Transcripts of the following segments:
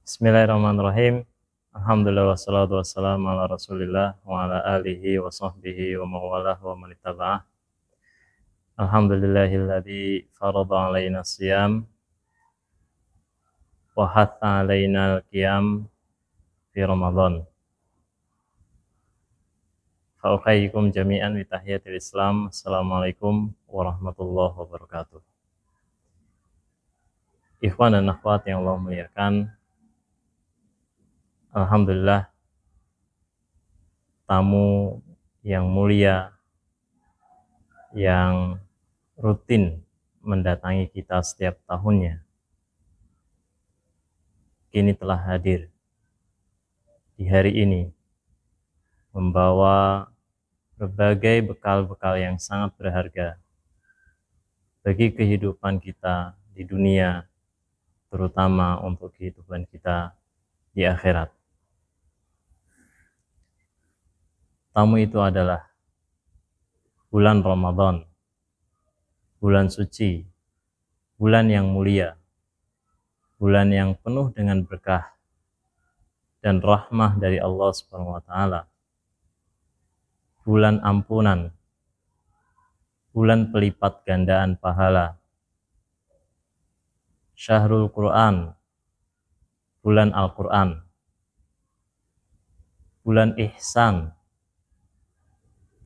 Bismillahirrahmanirrahim. Alhamdulillah wassalatu wassalamu ala Rasulillah wa ala alihi wa sahbihi wa mawalah wa man ittaba'ah. Alhamdulillahilladzi farada alaina siyam wa hatha alaina al-qiyam fi Ramadan. Fa uhayyikum jami'an bi tahiyatil Islam. Assalamualaikum warahmatullahi wabarakatuh. Ikhwan dan akhwat yang Allah muliakan, alhamdulillah tamu yang mulia yang rutin mendatangi kita setiap tahunnya kini telah hadir di hari ini membawa berbagai bekal-bekal yang sangat berharga bagi kehidupan kita di dunia, terutama untuk kehidupan kita di akhirat. Tamu itu adalah bulan Ramadan, bulan suci, bulan yang mulia, bulan yang penuh dengan berkah dan rahmah dari Allah Subhanahu wa taala. Bulan ampunan, bulan pelipat gandaan pahala. Syahrul Quran, bulan Al-Quran, bulan ihsan,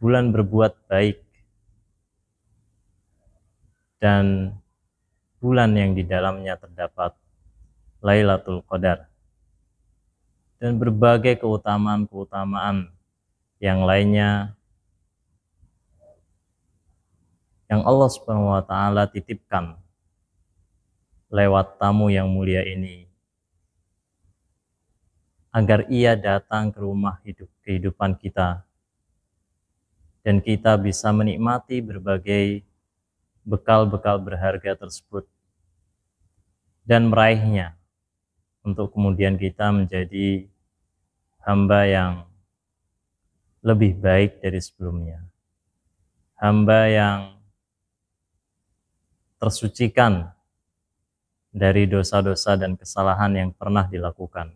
bulan berbuat baik, dan bulan yang di dalamnya terdapat Lailatul Qadar dan berbagai keutamaan-keutamaan yang lainnya yang Allah Subhanahu wa taala titipkan lewat tamu yang mulia ini agar ia datang ke rumah kehidupan kita dan kita bisa menikmati berbagai bekal-bekal berharga tersebut dan meraihnya untuk kemudian kita menjadi hamba yang lebih baik dari sebelumnya, hamba yang tersucikan dari dosa-dosa dan kesalahan yang pernah dilakukan,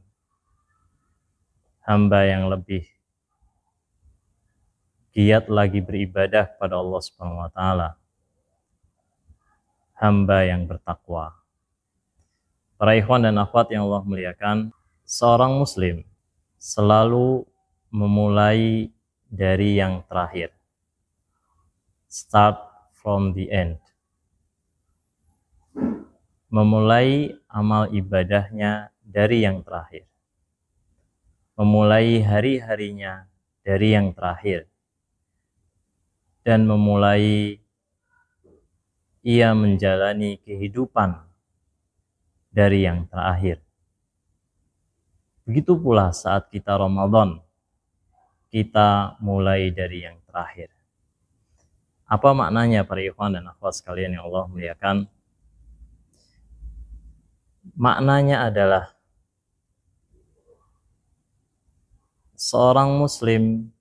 hamba yang lebih giat lagi beribadah kepada Allah Subhanahu wa taala, hamba yang bertakwa. Para ikhwan dan akhwat yang Allah muliakan, seorang muslim selalu memulai dari yang terakhir. Start from the end. Memulai amal ibadahnya dari yang terakhir. Memulai hari-harinya dari yang terakhir. Dan memulai ia menjalani kehidupan dari yang terakhir. Begitu pula saat kita Ramadan, kita mulai dari yang terakhir. Apa maknanya para ikhwan dan akhwat sekalian yang Allah muliakan? Maknanya adalah seorang muslim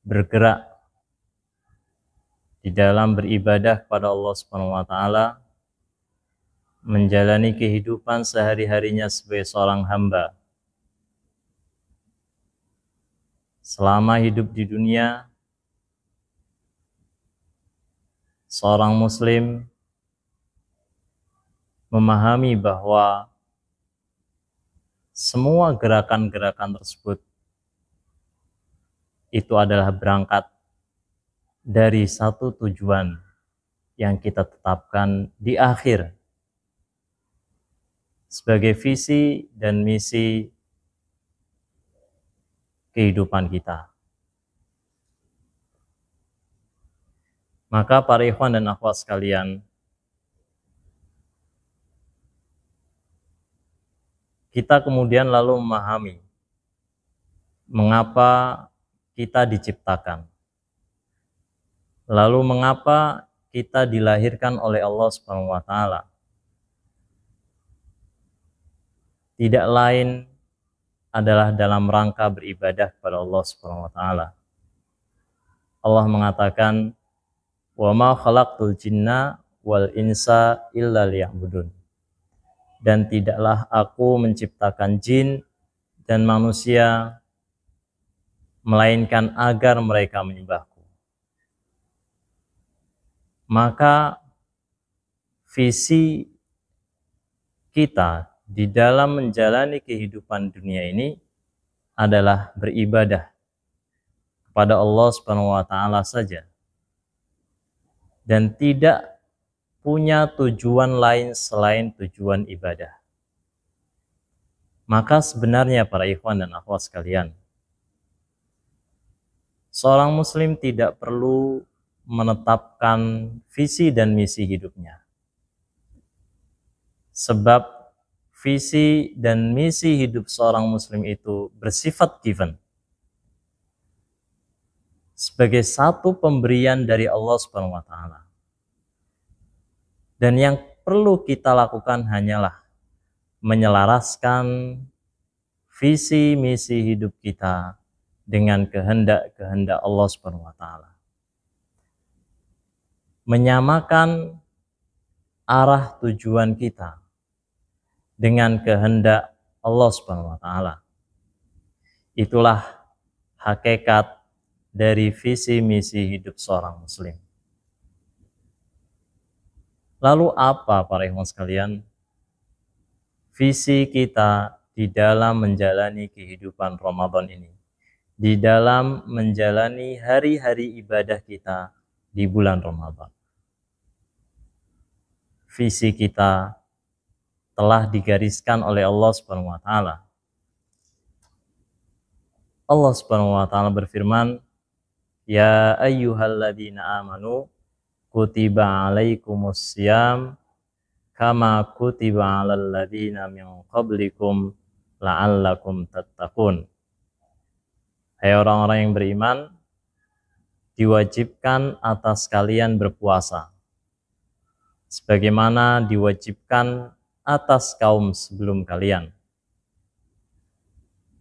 bergerak di dalam beribadah kepada Allah Subhanahu wa taala, menjalani kehidupan sehari-harinya sebagai seorang hamba. Selama hidup di dunia, seorang muslim memahami bahwa semua gerakan-gerakan tersebut itu adalah berangkat dari satu tujuan yang kita tetapkan di akhir sebagai visi dan misi kehidupan kita. Maka para ikhwan dan akhwat sekalian, kita kemudian lalu memahami mengapa kita diciptakan. Lalu mengapa kita dilahirkan oleh Allah Subhanahu wa taala? Tidak lain adalah dalam rangka beribadah kepada Allah Subhanahu wa taala. Allah mengatakan, "Wa ma khalaqtul jinna wal insa illa liya'budun." dan tidaklah aku menciptakan jin dan manusia melainkan agar mereka menyembahku. Maka visi kita di dalam menjalani kehidupan dunia ini adalah beribadah kepada Allah Subhanahu wa taala saja dan tidak punya tujuan lain selain tujuan ibadah. Maka sebenarnya para ikhwan dan akhwat sekalian, seorang muslim tidak perlu menetapkan visi dan misi hidupnya. Sebab visi dan misi hidup seorang muslim itu bersifat given. Sebagai satu pemberian dari Allah Subhanahu wa taala. Dan yang perlu kita lakukan hanyalah menyelaraskan visi misi hidup kita dengan kehendak-kehendak Allah Subhanahu wa taala. Menyamakan arah tujuan kita dengan kehendak Allah Subhanahu wa taala. Itulah hakikat dari visi misi hidup seorang muslim. Lalu apa para ikhwan sekalian visi kita di dalam menjalani kehidupan Ramadan ini, di dalam menjalani hari-hari ibadah kita di bulan Ramadan? Visi kita telah digariskan oleh Allah Subhanahu wa taala. Allah Subhanahu wa taala berfirman, "Ya ayyuhalladzina amanu kutiba alaikumussyam kama kutiba alal ladzina min qablikum la'allakum tattaqun." Hai orang-orang yang beriman, diwajibkan atas kalian berpuasa sebagaimana diwajibkan atas kaum sebelum kalian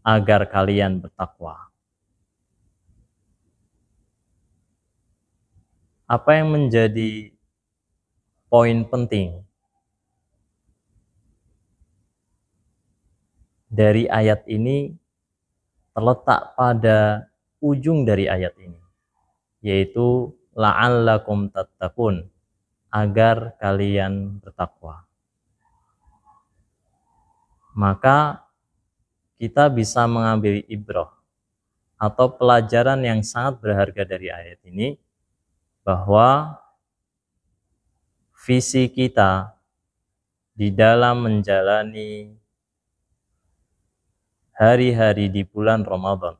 agar kalian bertakwa. Apa yang menjadi poin penting dari ayat ini terletak pada ujung dari ayat ini, yaitu la'allakum tattaqun, agar kalian bertakwa. Maka kita bisa mengambil ibrah atau pelajaran yang sangat berharga dari ayat ini, bahwa visi kita di dalam menjalani hari-hari di bulan Ramadan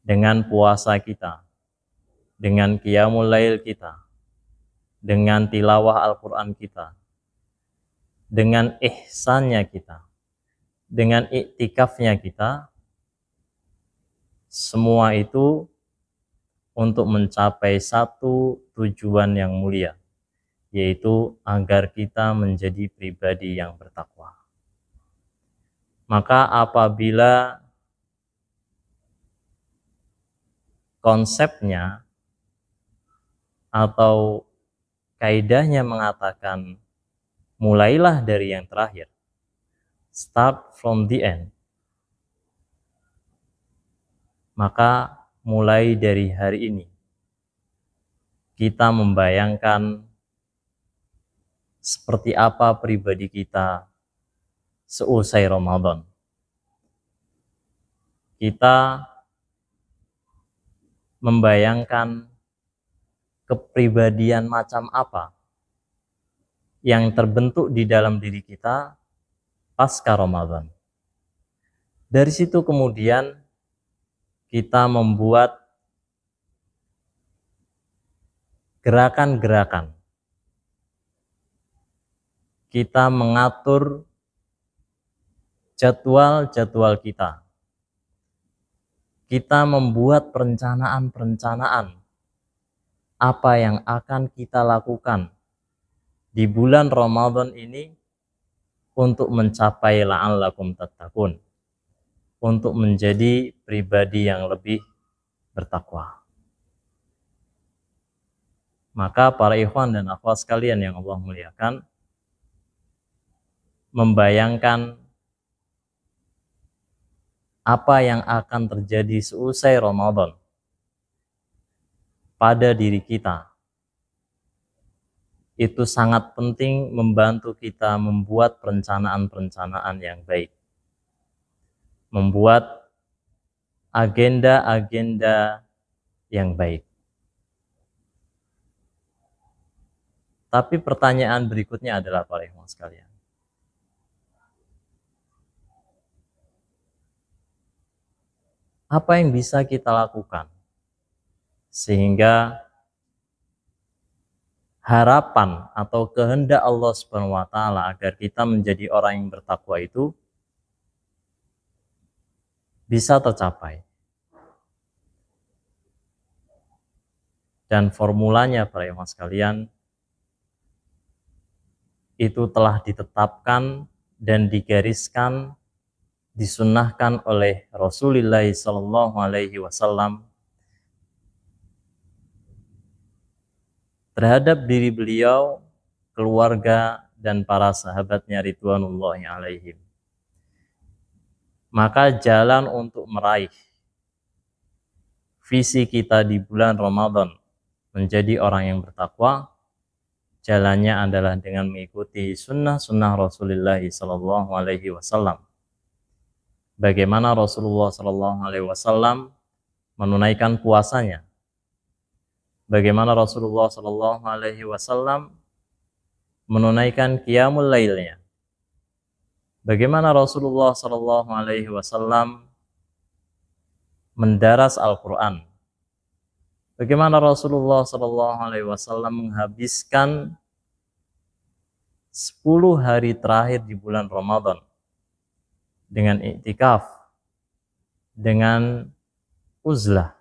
dengan puasa kita, dengan qiyamul lail kita, dengan tilawah Al-Quran kita, dengan ihsannya kita, dengan iktikafnya kita, semua itu untuk mencapai satu tujuan yang mulia, yaitu agar kita menjadi pribadi yang bertakwa. Maka apabila konsepnya atau kaidahnya mengatakan mulailah dari yang terakhir, start from the end, maka mulai dari hari ini kita membayangkan seperti apa pribadi kita seusai Ramadan. Kita membayangkan kepribadian macam apa yang terbentuk di dalam diri kita pasca Ramadan. Dari situ kemudian kita membuat gerakan-gerakan. Kita mengatur jadwal-jadwal kita. Kita membuat perencanaan-perencanaan apa yang akan kita lakukan di bulan Ramadan ini untuk mencapai la'allakum tattaqun, untuk menjadi pribadi yang lebih bertakwa. Maka para ikhwan dan akhwat sekalian yang Allah muliakan, membayangkan apa yang akan terjadi seusai Ramadan pada diri kita, itu sangat penting membantu kita membuat perencanaan-perencanaan yang baik, membuat agenda-agenda yang baik. Tapi pertanyaan berikutnya adalah para ikhwan sekalian, apa yang bisa kita lakukan sehingga harapan atau kehendak Allah Subhanahu wa taala agar kita menjadi orang yang bertakwa itu bisa tercapai? Dan formulanya para ikhwan sekalian itu telah ditetapkan dan digariskan, disunnahkan oleh Rasulullah SAW terhadap diri beliau, keluarga, dan para sahabatnya ridwanullahi alaihim. Maka jalan untuk meraih visi kita di bulan Ramadan menjadi orang yang bertakwa, jalannya adalah dengan mengikuti sunnah-sunnah Rasulullah SAW. Bagaimana Rasulullah SAW menunaikan puasanya, bagaimana Rasulullah SAW menunaikan qiyamul lailnya, bagaimana Rasulullah SAW mendaras Al-Quran, bagaimana Rasulullah SAW menghabiskan 10 hari terakhir di bulan Ramadan dengan iktikaf, dengan uzlah,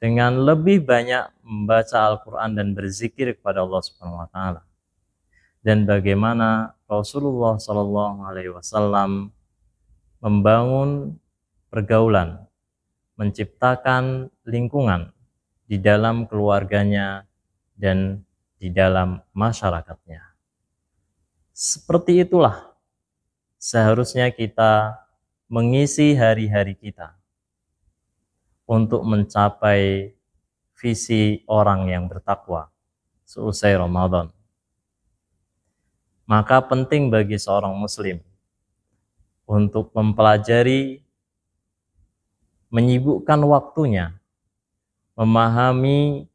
dengan lebih banyak membaca Al-Quran dan berzikir kepada Allah Subhanahu wa taala. Dan bagaimana Rasulullah SAW membangun pergaulan, menciptakan lingkungan di dalam keluarganya dan di dalam masyarakatnya. Seperti itulah seharusnya kita mengisi hari-hari kita untuk mencapai visi orang yang bertakwa seusai Ramadan. Maka penting bagi seorang muslim untuk mempelajari, menyibukkan waktunya, memahami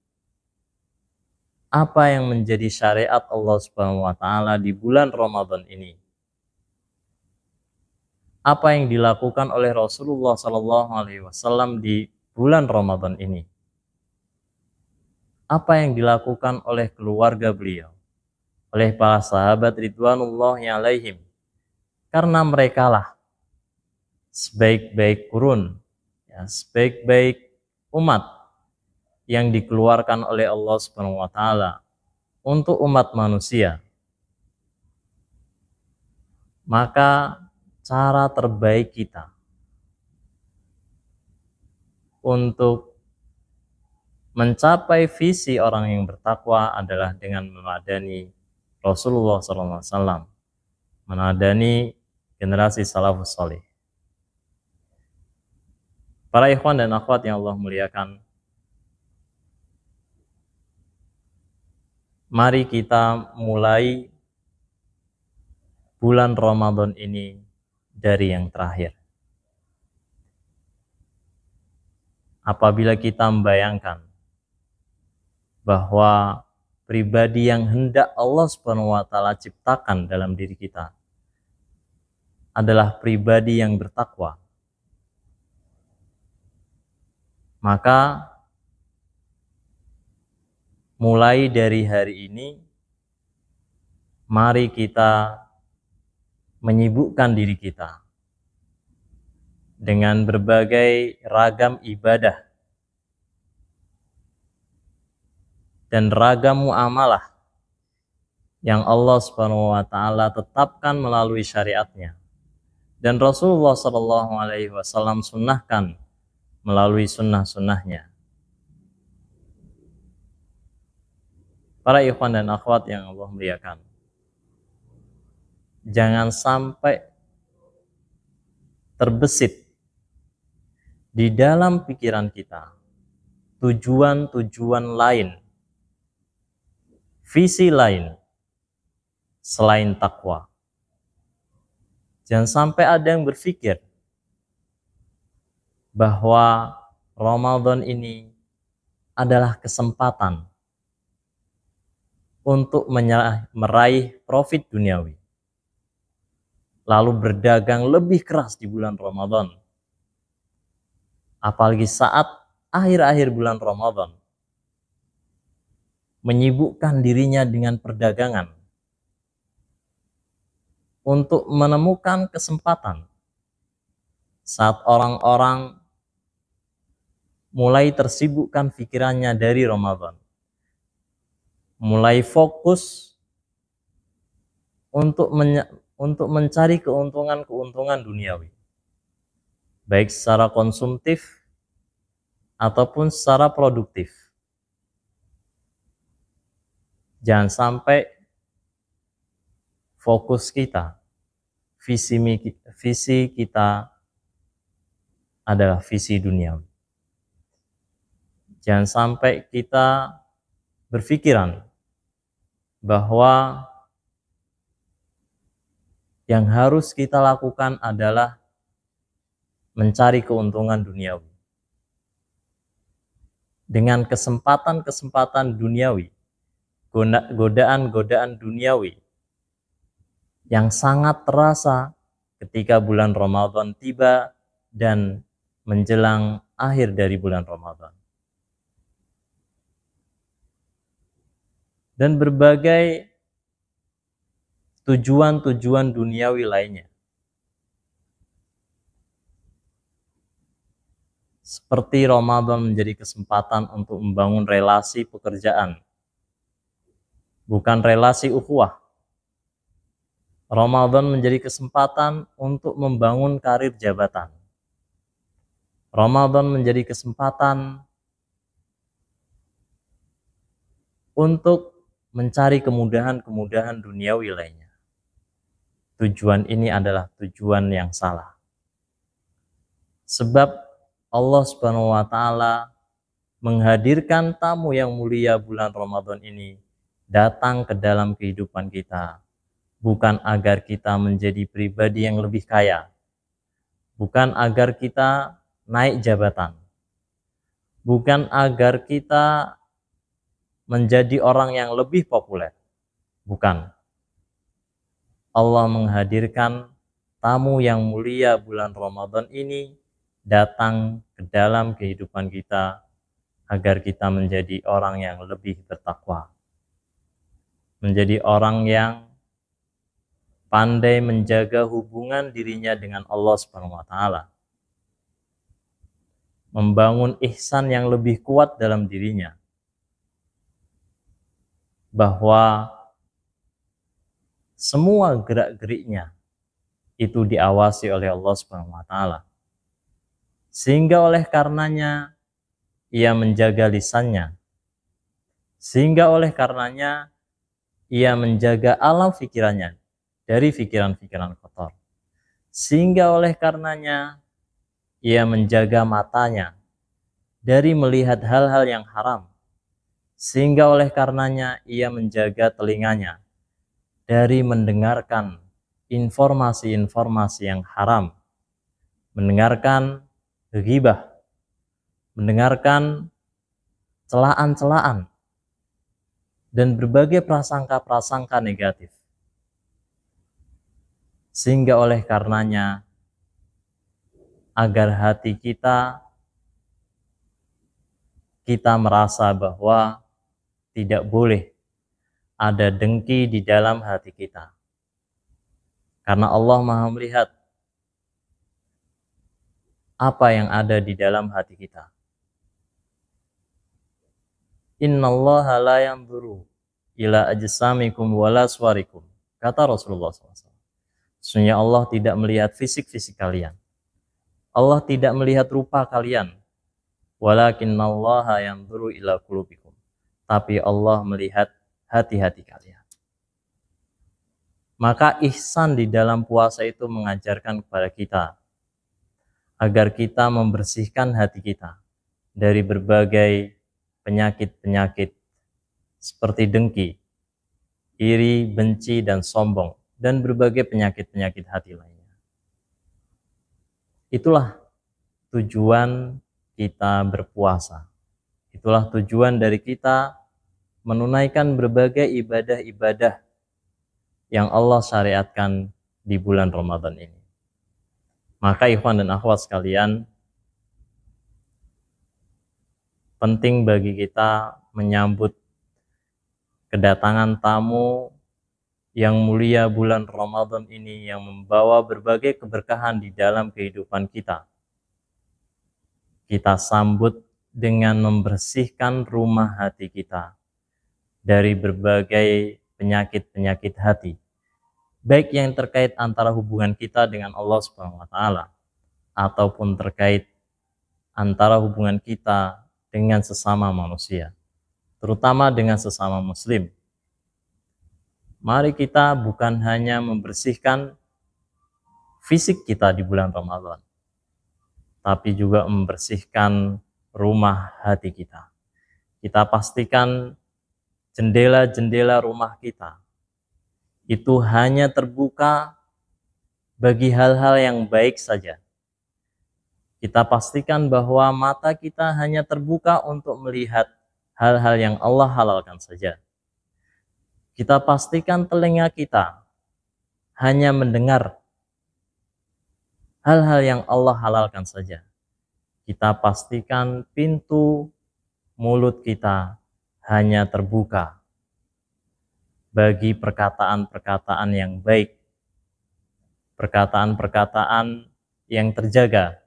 apa yang menjadi syariat Allah Subhanahu wa taala di bulan Ramadan ini. Apa yang dilakukan oleh Rasulullah SAW di bulan Ramadan ini. Apa yang dilakukan oleh keluarga beliau, oleh para sahabat ridwanullahi alaihim. Karena merekalah sebaik-baik kurun, ya, sebaik-baik umat yang dikeluarkan oleh Allah Subhanahu wa taala untuk umat manusia. Maka cara terbaik kita untuk mencapai visi orang yang bertakwa adalah dengan meneladani Rasulullah SAW, meneladani generasi salafus salih. Para ikhwan dan akhwat yang Allah muliakan, mari kita mulai bulan Ramadan ini dari yang terakhir. Apabila kita membayangkan bahwa pribadi yang hendak Allah Subhanahu wa taala ciptakan dalam diri kita adalah pribadi yang bertakwa, maka mulai dari hari ini mari kita menyibukkan diri kita dengan berbagai ragam ibadah dan ragam muamalah yang Allah Subhanahu wa taala tetapkan melalui syariatnya dan Rasulullah SAW sunnahkan melalui sunnah-sunnahnya. Para ikhwan dan akhwat yang Allah muliakan, jangan sampai terbesit di dalam pikiran kita tujuan-tujuan lain, visi lain selain takwa. Jangan sampai ada yang berpikir bahwa Ramadan ini adalah kesempatan untuk meraih profit duniawi, lalu berdagang lebih keras di bulan Ramadan. Apalagi saat akhir-akhir bulan Ramadan, menyibukkan dirinya dengan perdagangan untuk menemukan kesempatan saat orang-orang mulai tersibukkan pikirannya dari Ramadan, mulai fokus untuk mencari keuntungan-keuntungan duniawi, baik secara konsumtif ataupun secara produktif. Jangan sampai fokus kita, visi kita adalah visi duniawi. Jangan sampai kita berpikiran bahwa yang harus kita lakukan adalah mencari keuntungan duniawi. Dengan kesempatan-kesempatan duniawi, godaan-godaan duniawi yang sangat terasa ketika bulan Ramadan tiba dan menjelang akhir dari bulan Ramadan. Dan berbagai tujuan-tujuan duniawi lainnya. Seperti Ramadan menjadi kesempatan untuk membangun relasi pekerjaan, bukan relasi ukhuwah. Ramadan menjadi kesempatan untuk membangun karir jabatan. Ramadan menjadi kesempatan untuk mencari kemudahan-kemudahan duniawi lainnya. Tujuan ini adalah tujuan yang salah. Sebab Allah Subhanahu wa taala menghadirkan tamu yang mulia bulan Ramadan ini datang ke dalam kehidupan kita, bukan agar kita menjadi pribadi yang lebih kaya, bukan agar kita naik jabatan, bukan agar kita menjadi orang yang lebih populer. Bukan. Allah menghadirkan tamu yang mulia bulan Ramadan ini datang ke dalam kehidupan kita agar kita menjadi orang yang lebih bertakwa, menjadi orang yang pandai menjaga hubungan dirinya dengan Allah Subhanahu wa taala, membangun ihsan yang lebih kuat dalam dirinya, bahwa semua gerak-geriknya itu diawasi oleh Allah Subhanahu wa taala. Sehingga oleh karenanya ia menjaga lisannya. Sehingga oleh karenanya ia menjaga alam pikirannya dari pikiran-pikiran kotor. Sehingga oleh karenanya ia menjaga matanya dari melihat hal-hal yang haram. Sehingga oleh karenanya ia menjaga telinganya dari mendengarkan informasi-informasi yang haram, mendengarkan ghibah, mendengarkan celaan-celaan, dan berbagai prasangka-prasangka negatif. Sehingga oleh karenanya, agar hati kita merasa bahwa tidak boleh ada dengki di dalam hati kita. Karena Allah Maha melihat apa yang ada di dalam hati kita. Innallaha la yanzuru ila ajsamikum wala suwarikum. Kata Rasulullah SAW. Sesungguhnya Allah tidak melihat fisik-fisik kalian. Allah tidak melihat rupa kalian. Walakinnallaha yanzuru ila qulubikum. Tapi Allah melihat hati-hati kalian. Maka ihsan di dalam puasa itu mengajarkan kepada kita agar kita membersihkan hati kita dari berbagai penyakit-penyakit seperti dengki, iri, benci, dan sombong, dan berbagai penyakit-penyakit hati lainnya. Itulah tujuan kita berpuasa. Itulah tujuan dari kita menunaikan berbagai ibadah-ibadah yang Allah syariatkan di bulan Ramadan ini. Maka ikhwan dan akhwat sekalian, penting bagi kita menyambut kedatangan tamu yang mulia bulan Ramadan ini yang membawa berbagai keberkahan di dalam kehidupan kita. Kita sambut dengan membersihkan rumah hati kita dari berbagai penyakit-penyakit hati, baik yang terkait antara hubungan kita dengan Allah Subhanahu wa taala ataupun terkait antara hubungan kita dengan sesama manusia, terutama dengan sesama muslim. Mari kita bukan hanya membersihkan fisik kita di bulan Ramadan, tapi juga membersihkan rumah hati kita. Kita pastikan jendela-jendela rumah kita itu hanya terbuka bagi hal-hal yang baik saja. Kita pastikan bahwa mata kita hanya terbuka untuk melihat hal-hal yang Allah halalkan saja. Kita pastikan telinga kita hanya mendengar hal-hal yang Allah halalkan saja. Kita pastikan pintu mulut kita hanya terbuka bagi perkataan-perkataan yang baik, perkataan-perkataan yang terjaga,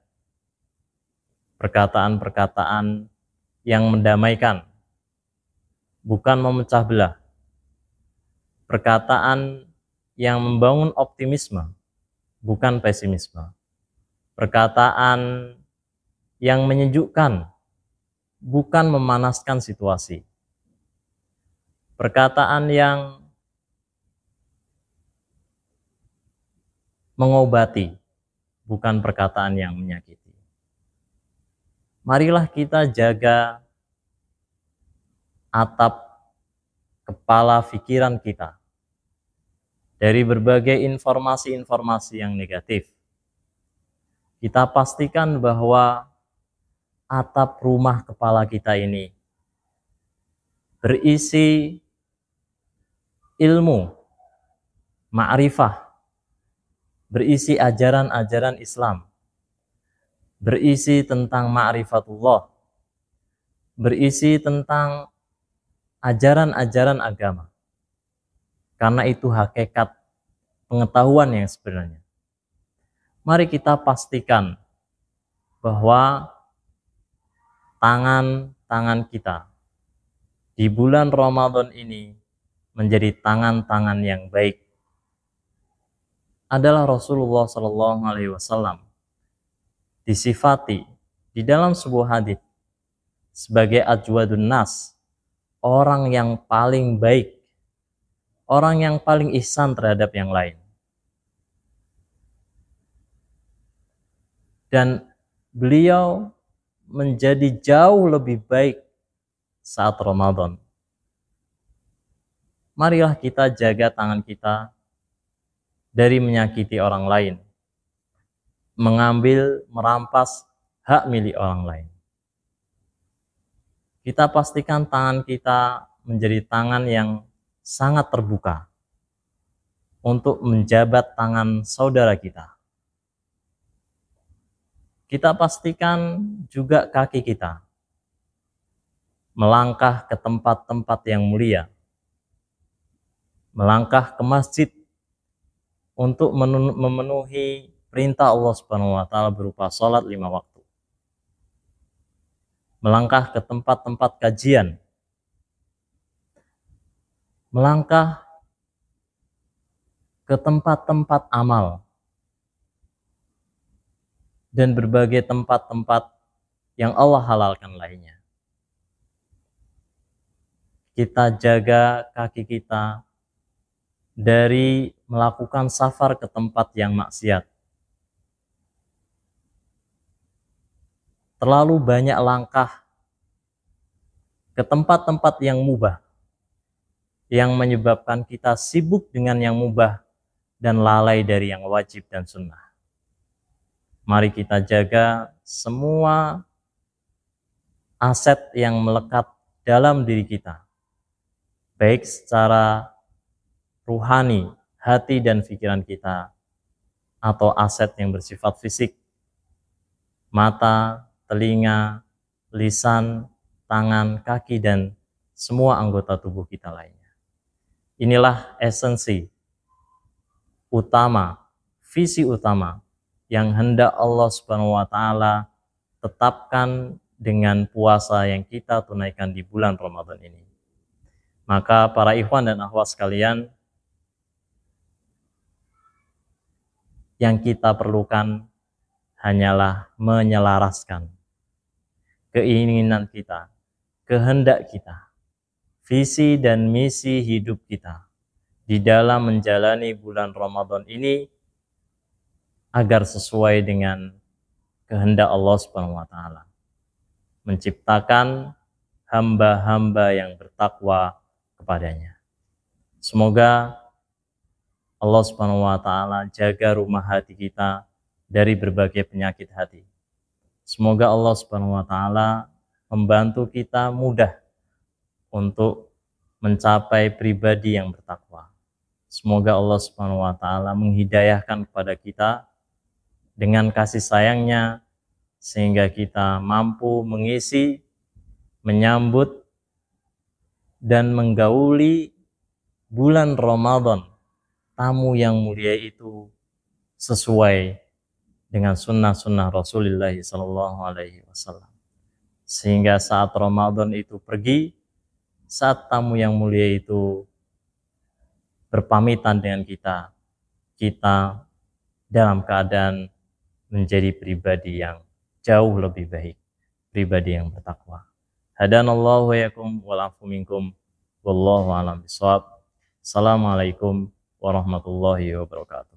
perkataan-perkataan yang mendamaikan, bukan memecah belah, perkataan yang membangun optimisme, bukan pesimisme, perkataan yang menyejukkan, bukan memanaskan situasi, perkataan yang mengobati, bukan perkataan yang menyakiti. Marilah kita jaga atap kepala pikiran kita dari berbagai informasi-informasi yang negatif. Kita pastikan bahwa atap rumah kepala kita ini berisi ilmu, ma'rifah, berisi ajaran-ajaran Islam, berisi tentang ma'rifatullah, berisi tentang ajaran-ajaran agama. Karena itu hakikat pengetahuan yang sebenarnya. Mari kita pastikan bahwa tangan-tangan kita di bulan Ramadan ini menjadi tangan-tangan yang baik. Adalah Rasulullah SAW disifati di dalam sebuah hadis sebagai ajwadun nas, orang yang paling baik, orang yang paling ihsan terhadap yang lain. Dan beliau menjadi jauh lebih baik saat Ramadan. Marilah kita jaga tangan kita dari menyakiti orang lain, mengambil, merampas hak milik orang lain. Kita pastikan tangan kita menjadi tangan yang sangat terbuka untuk menjabat tangan saudara kita. Kita pastikan juga kaki kita melangkah ke tempat-tempat yang mulia, melangkah ke masjid untuk memenuhi perintah Allah Subhanahu wa taala berupa salat 5 waktu. Melangkah ke tempat-tempat kajian, melangkah ke tempat-tempat amal, dan berbagai tempat-tempat yang Allah halalkan lainnya. kita jaga kaki kita dari melakukan safar ke tempat yang maksiat. Terlalu banyak langkah ke tempat-tempat yang mubah, yang menyebabkan kita sibuk dengan yang mubah dan lalai dari yang wajib dan sunnah. Mari kita jaga semua aset yang melekat dalam diri kita, baik secara ruhani, hati dan pikiran kita, atau aset yang bersifat fisik, mata, telinga, lisan, tangan, kaki, dan semua anggota tubuh kita lainnya. Inilah esensi utama, visi utama yang hendak Allah Subhanahu wa taala tetapkan dengan puasa yang kita tunaikan di bulan Ramadan ini. Maka para ikhwan dan akhwat sekalian, yang kita perlukan hanyalah menyelaraskan keinginan kita, kehendak kita, visi dan misi hidup kita di dalam menjalani bulan Ramadan ini agar sesuai dengan kehendak Allah Subhanahu wa taala. Menciptakan hamba-hamba yang bertakwa kepadanya. Semoga Allah Subhanahu wa taala jaga rumah hati kita dari berbagai penyakit hati. Semoga Allah Subhanahu wa taala membantu kita mudah untuk mencapai pribadi yang bertakwa. Semoga Allah Subhanahu wa taala menghidayahkan kepada kita dengan kasih sayangnya sehingga kita mampu mengisi, menyambut dan menggauli bulan Ramadan, tamu yang mulia itu, sesuai dengan sunnah-sunnah Rasulullah SAW. Sehingga saat Ramadan itu pergi, saat tamu yang mulia itu berpamitan dengan kita, kita dalam keadaan menjadi pribadi yang jauh lebih baik, pribadi yang bertakwa. Hadanallahu wa yakum wal afu minkum wallahu a'lam bishawab. Assalamualaikum warahmatullahi wabarakatuh.